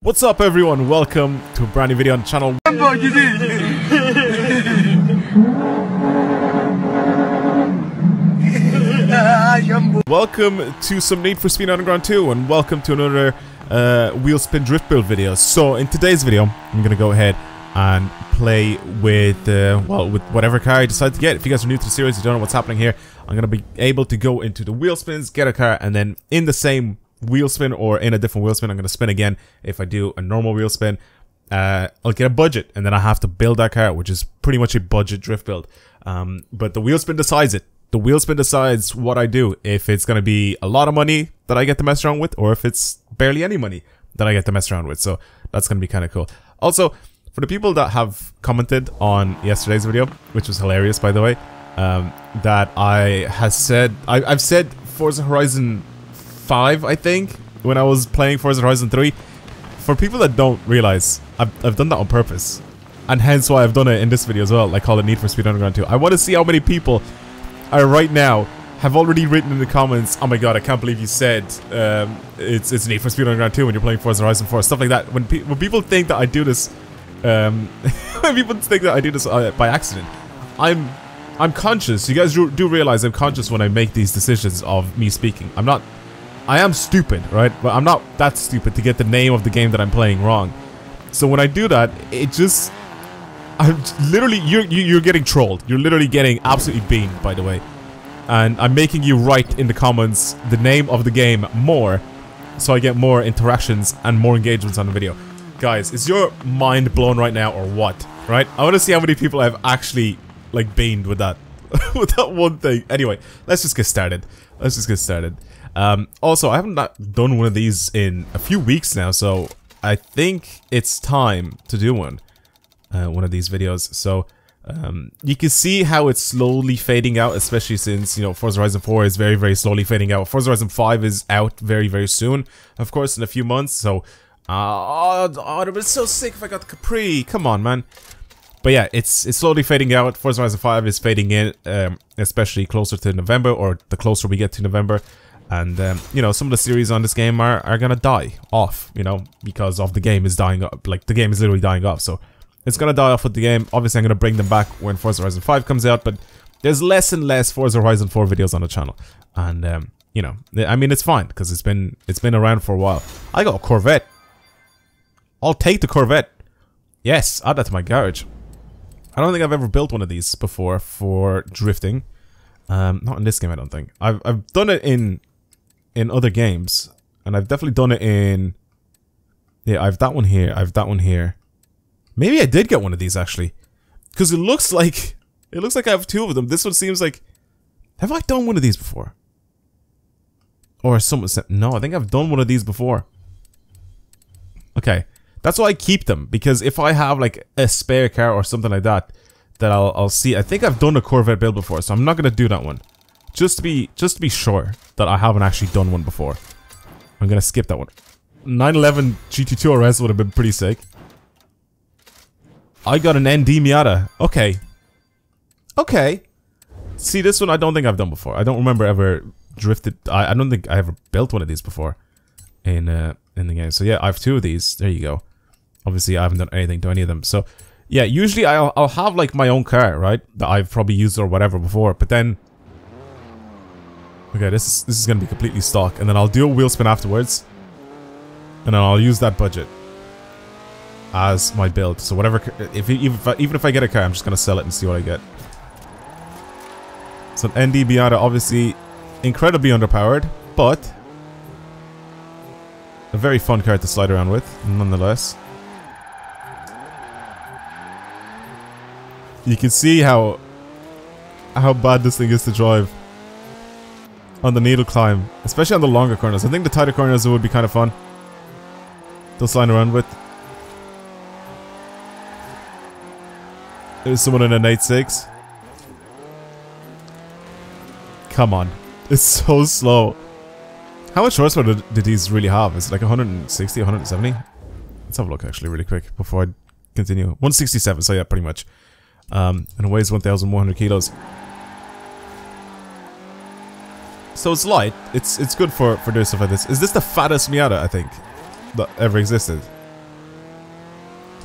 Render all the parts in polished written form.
What's up everyone, welcome to a brand new video on the channel. Welcome to some Need for Speed Underground 2 and welcome to another wheel spin drift build video. So in today's video, I'm gonna go ahead and play with, with whatever car I decide to get. If you guys are new to the series, you don't know what's happening here, I'm gonna be able to go into the wheel spins, get a car, and then in the same wheel spin or in a different wheel spin, I'm gonna spin again. If I do a normal wheel spin, I'll get a budget, and then I have to build that car, which is pretty much a budget drift build. But the wheel spin decides it. The wheel spin decides what I do. If it's gonna be a lot of money that I get to mess around with, or if it's barely any money that I get to mess around with. So that's gonna be kind of cool. Also, for the people that have commented on yesterday's video, which was hilarious by the way, that I've said Forza Horizon 5, I think, when I was playing Forza Horizon 3. For people that don't realize, I've done that on purpose, and hence why I've done it in this video as well. I call it Need for Speed Underground 2. I want to see how many people are right now have already written in the comments, "Oh my god, I can't believe you said it's Need for Speed Underground 2 when you're playing Forza Horizon 4," stuff like that. When people think that I do this, when people think that I do this by accident, I'm conscious. You guys do realize I'm conscious when I make these decisions of me speaking. I am stupid, right? But I'm not that stupid to get the name of the game that I'm playing wrong. So when I do that, I'm literally, you're getting trolled. You're literally getting absolutely beamed, by the way. And I'm making you write in the comments the name of the game more, so I get more interactions and more engagements on the video. Guys, is your mind blown right now or what? Right? I want to see how many people I've actually, like, beamed with that. with that one thing. Anyway, let's just get started. Also, I haven't done one of these in a few weeks now, so I think it's time to do one of these videos. So you can see how it's slowly fading out, especially since, you know, Forza Horizon 4 is very, very slowly fading out. Forza Horizon 5 is out very, very soon, of course, in a few months. So, oh, it would have been so sick if I got the Capri. Come on, man. But yeah, it's slowly fading out. Forza Horizon 5 is fading in, especially closer to November, or the closer we get to November. And, you know, some of the series on this game are gonna die off, you know, because of the game is dying up. Like, the game is literally dying off, so it's gonna die off with the game. Obviously, I'm gonna bring them back when Forza Horizon 5 comes out, but there's less and less Forza Horizon 4 videos on the channel. And, you know, I mean, it's fine, because it's been around for a while. I got a Corvette. I'll take the Corvette. Yes, add that to my garage. I don't think I've ever built one of these before for drifting. Not in this game, I don't think. I've done it in other games, and I've definitely done it in... Yeah, I have that one here, I have that one here. Maybe I did get one of these, actually. Because it looks like I have two of them. This one seems like... Have I done one of these before? Or someone said... No, I think I've done one of these before. Okay. That's why I keep them, because if I have, like, a spare car or something like that, that I'll see. I think I've done a Corvette build before, so I'm not gonna do that one. Just to be sure that I haven't actually done one before, I'm gonna skip that one. 911 GT2 RS would have been pretty sick. I got an ND Miata. Okay. Okay. See, this one I don't think I've done before. I don't remember ever drifted. I don't think I ever built one of these before in the game. So yeah, I have two of these. There you go. Obviously, I haven't done anything to any of them. So yeah, usually I'll have like my own car, right? That I've probably used or whatever before. But then, okay, this is gonna be completely stock, and then I'll do a wheel spin afterwards, and then I'll use that budget as my build. So whatever, even if I get a car, I'm just gonna sell it and see what I get. So an ND Miata, obviously incredibly underpowered, but a very fun car to slide around with, nonetheless. You can see how bad this thing is to drive on the needle climb, especially on the longer corners. I think the tighter corners would be kind of fun to slide around with. There's someone in an 8.6. Come on, it's so slow. How much horsepower did these really have? Is it like 160, 170? Let's have a look actually really quick before I continue. 167, so yeah, pretty much. And it weighs 1,100 kilos. So it's light. It's good for doing stuff like this. Is this the fattest Miata, I think, that ever existed?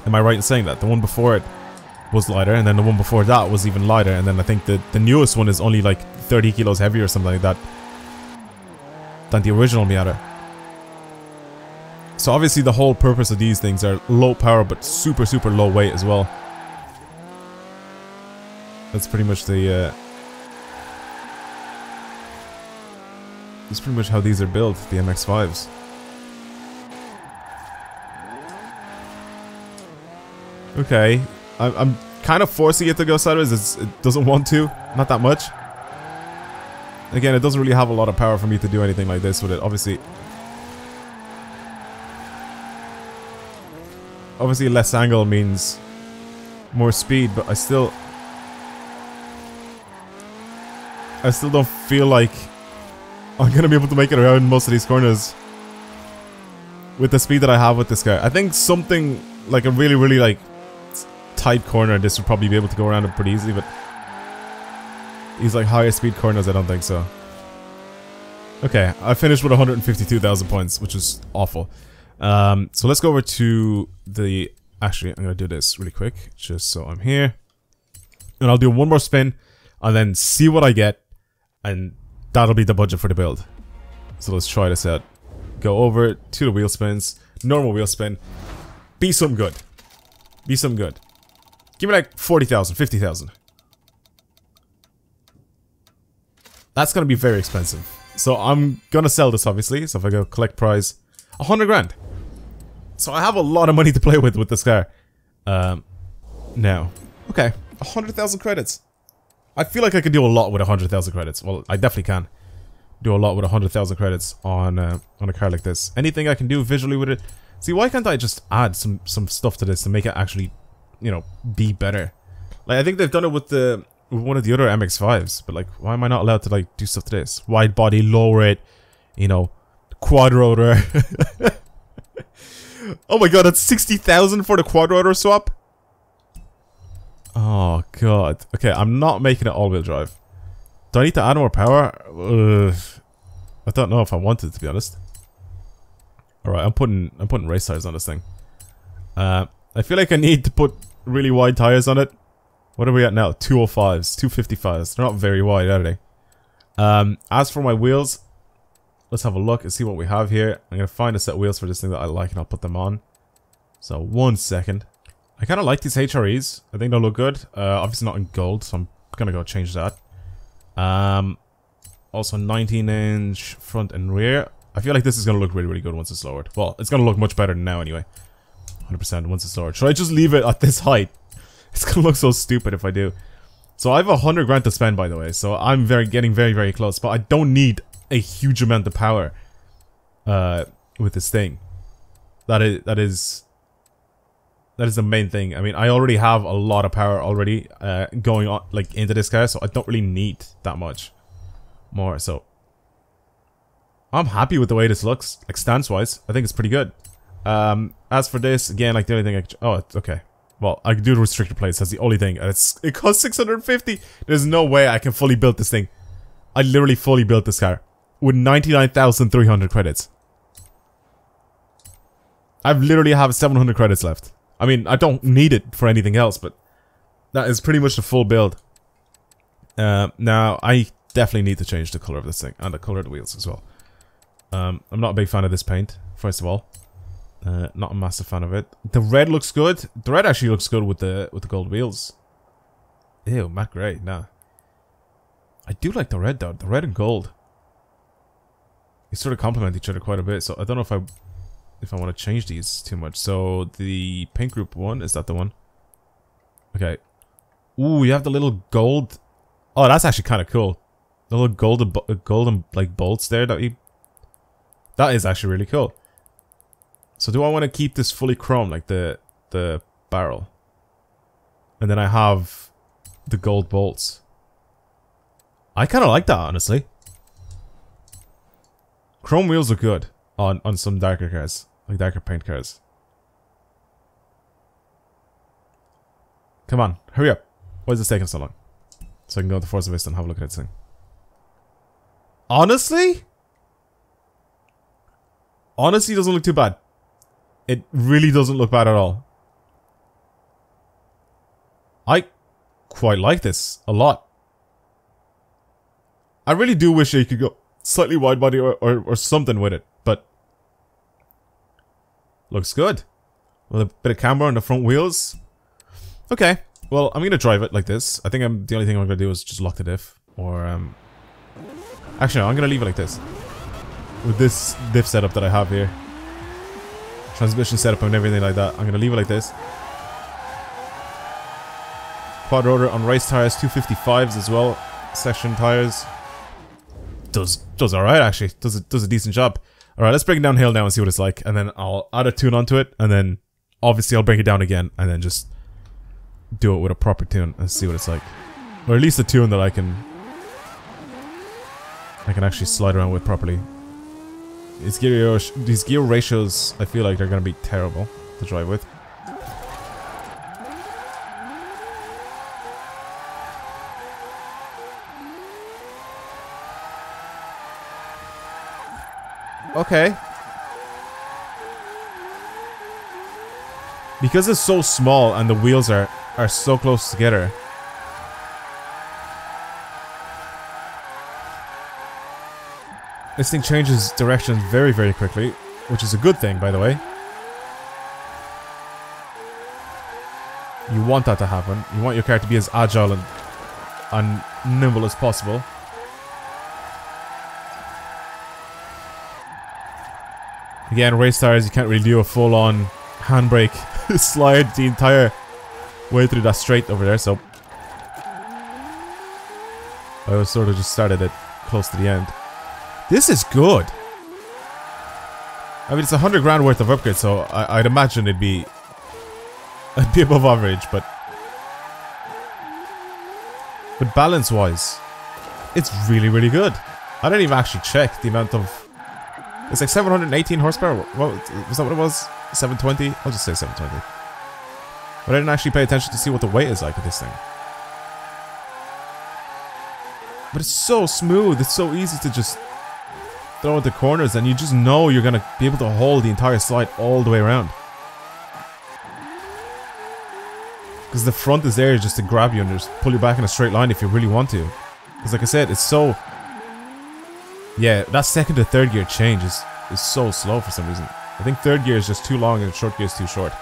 Am I right in saying that? The one before it was lighter, and then the one before that was even lighter, and then I think the newest one is only like 30 kilos heavier or something like that than the original Miata. So obviously the whole purpose of these things are low power but super low weight as well. That's pretty much the that's pretty much how these are built, the MX-5s. Okay, I'm kind of forcing it to go sideways. It doesn't want to, not that much. Again, it doesn't really have a lot of power for me to do anything like this with it. Obviously less angle means more speed, but I still don't feel like I'm gonna be able to make it around most of these corners with the speed that I have with this guy. I think something like a really like tight corner, this would probably be able to go around it pretty easily, but these like higher speed corners, I don't think so. Okay, I finished with 152,000 points, which is awful. So let's go over to the... Actually, I'm gonna do this really quick, just so I'm here. And I'll do one more spin, and then see what I get, and that'll be the budget for the build. So let's try this out. Go over to the wheel spins, normal wheel spin. Be something good. Be something good. Give me like 40,000, 50,000. That's gonna be very expensive. So I'm gonna sell this, obviously. So if I go collect prize, 100 grand. So I have a lot of money to play with this car. Now. Okay, 100,000 credits. I feel like I could do a lot with 100,000 credits. Well, I definitely can do a lot with 100,000 credits on a car like this. Anything I can do visually with it. See, why can't I just add some stuff to this to make it actually, you know, be better? Like, I think they've done it with one of the other MX-5s, but like, why am I not allowed to like do stuff to this? Wide body, low rate, you know, quad rotor. Oh my god, that's 60,000 for the quad rotor swap? Oh god. Okay, I'm not making it all-wheel drive. Do I need to add more power? I don't know if I want it, to be honest. Alright, I'm putting race tires on this thing. I feel like I need to put really wide tires on it. What are we at now? 205s, 255s. They're not very wide, are they? As for my wheels, let's have a look and see what we have here. I'm going to find a set of wheels for this thing that I like and I'll put them on. So, 1 second. I kind of like these HREs. I think they'll look good. Obviously not in gold, so I'm going to go change that. Also 19-inch front and rear. I feel like this is going to look really good once it's lowered. Well, it's going to look much better than now anyway. 100% once it's lowered. Should I just leave it at this height? It's going to look so stupid if I do. So I have 100 grand to spend, by the way. So I'm getting very close. But I don't need a huge amount of power with this thing. That is the main thing. I mean, I already have a lot of power already going on like into this car, so I don't really need that much more. So I'm happy with the way this looks, like stance-wise. I think it's pretty good. As for this, again, like the only thing it's okay. Well, I can do the restrictor plates. That's the only thing, and it costs 650. There's no way I can fully build this thing. I literally fully built this car with 99,300 credits. I've literally have 700 credits left. I mean, I don't need it for anything else, but that is pretty much the full build. Now, I definitely need to change the color of this thing, and the color of the wheels as well. I'm not a big fan of this paint, first of all. Not a massive fan of it. The red looks good. The red actually looks good with the gold wheels. Ew, matte grey, nah. I do like the red though, the red and gold. They sort of complement each other quite a bit, so I don't know if I want to change these too much. So the paint group one, is that the one? Okay. Ooh, you have the little gold. Oh, that's actually kind of cool. The little golden like bolts there that is actually really cool. So do I want to keep this fully chrome, like the barrel? And then I have the gold bolts. I kind of like that, honestly. Chrome wheels look good on some darker cars, like darker paint cars. Come on, hurry up. Why is this taking so long? So I can go to Forza Vista and have a look at this thing. Honestly, it doesn't look too bad. It really doesn't look bad at all. I quite like this a lot. I really do wish you could go slightly wide body or something with it, but looks good. With a bit of camber on the front wheels. Okay, well, I'm gonna drive it like this. I think the only thing I'm gonna do is just lock the diff, or actually, no, I'm gonna leave it like this. With this diff setup that I have here, transmission setup and everything like that, I'm gonna leave it like this. Quad rotor on race tires, 255s as well, session tires. Does alright actually, does a decent job. Alright, let's bring it downhill now and see what it's like, and then I'll add a tune onto it, and then obviously I'll bring it down again, and then just do it with a proper tune and see what it's like. Or at least a tune that I can actually slide around with properly. These gear ratios, I feel like they're gonna be terrible to drive with. Okay. Because it's so small and the wheels are so close together. This thing changes direction very, very quickly, which is a good thing, by the way. You want that to happen. You want your car to be as agile and nimble as possible. Again, race tires, you can't really do a full-on handbrake slide the entire way through that straight over there, so I was sort of just started it close to the end. This is good. I mean, it's 100 grand worth of upgrade, so I'd imagine it'd be above average, but balance-wise, it's really, really good. I didn't even actually check the amount of. It's like 718 horsepower. What was that? What it was? 720? I'll just say 720. But I didn't actually pay attention to see what the weight is like of this thing. But it's so smooth. It's so easy to just throw into corners, and you just know you're gonna be able to hold the entire slide all the way around. Because the front is there just to grab you and just pull you back in a straight line if you really want to. Because like I said, it's so. Yeah, that second to third gear change is so slow for some reason. I think third gear is just too long and short gear is too short.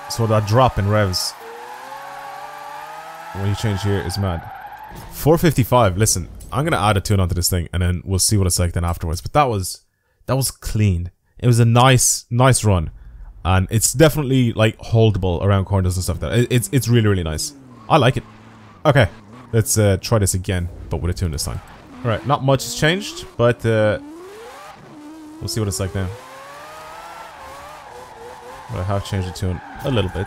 So that drop in revs when you change here is mad. 455, listen, I'm gonna add a tune onto this thing and then we'll see what it's like then afterwards. But that was clean. It was a nice run. And it's definitely like holdable around corners and stuff. It's really, really nice. I like it. Okay. Let's try this again, but with a tune this time. Alright, not much has changed, but we'll see what it's like now. But I have changed the tune a little bit.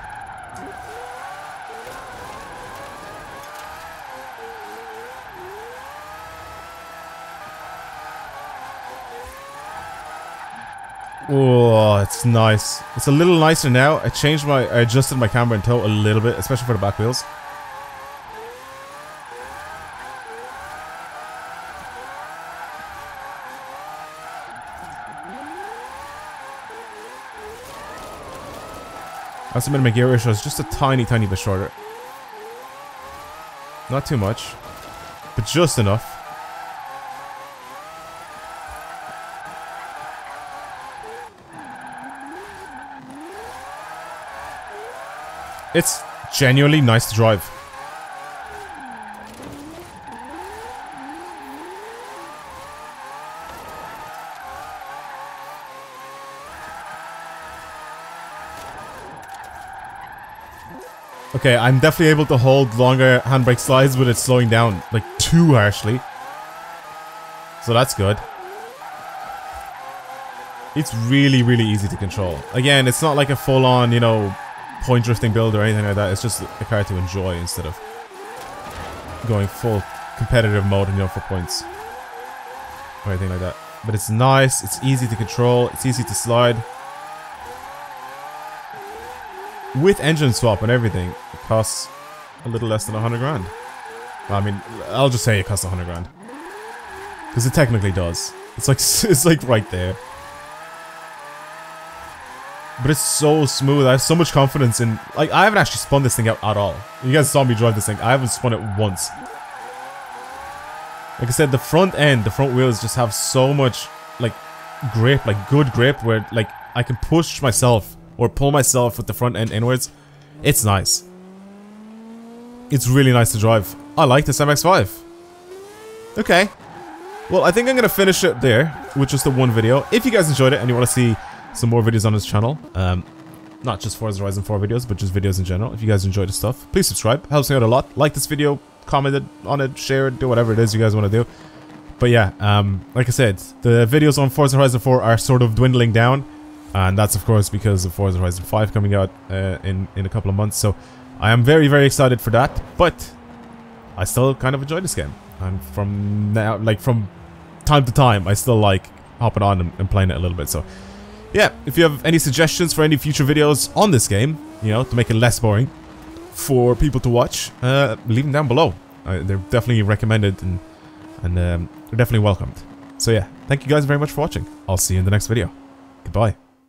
Oh, it's nice. It's a little nicer now. I adjusted my camber and tow a little bit, especially for the back wheels. I also made my gear ratio is just a tiny bit shorter. Not too much, but just enough. It's genuinely nice to drive. Okay, I'm definitely able to hold longer handbrake slides with it slowing down, like too harshly. So that's good. It's really, really easy to control. Again, it's not like a full-on, you know, point drifting build or anything like that. It's just a car to enjoy instead of going full competitive mode, you know, for points or anything like that. But it's nice, it's easy to control, it's easy to slide. With engine swap and everything, it costs a little less than 100 grand. Well, I mean, I'll just say it costs 100 grand. Because it technically does. It's like right there. But it's so smooth. I have so much confidence in... Like, I haven't actually spun this thing out at all. You guys saw me drive this thing. I haven't spun it once. Like I said, the front end, the front wheels just have so much, like, grip, like, good grip, where, like, I can push myself or pull myself with the front end inwards. It's nice. It's really nice to drive. I like this MX-5. Okay. Well, I think I'm going to finish it there with just the one video. If you guys enjoyed it and you want to see some more videos on this channel, not just Forza Horizon 4 videos, but just videos in general. If you guys enjoy the stuff, please subscribe. Helps me out a lot. Like this video, comment on it, share it, do whatever it is you guys want to do. But yeah, like I said, the videos on Forza Horizon 4 are sort of dwindling down, and that's of course because of Forza Horizon 5 coming out in a couple of months. So I am very, very excited for that, but I still kind of enjoy this game. And from now, like from time to time, I still like hopping on and playing it a little bit. So yeah, if you have any suggestions for any future videos on this game, you know, to make it less boring for people to watch, leave them down below. They're definitely recommended and they're definitely welcomed. So yeah, thank you guys very much for watching. I'll see you in the next video. Goodbye.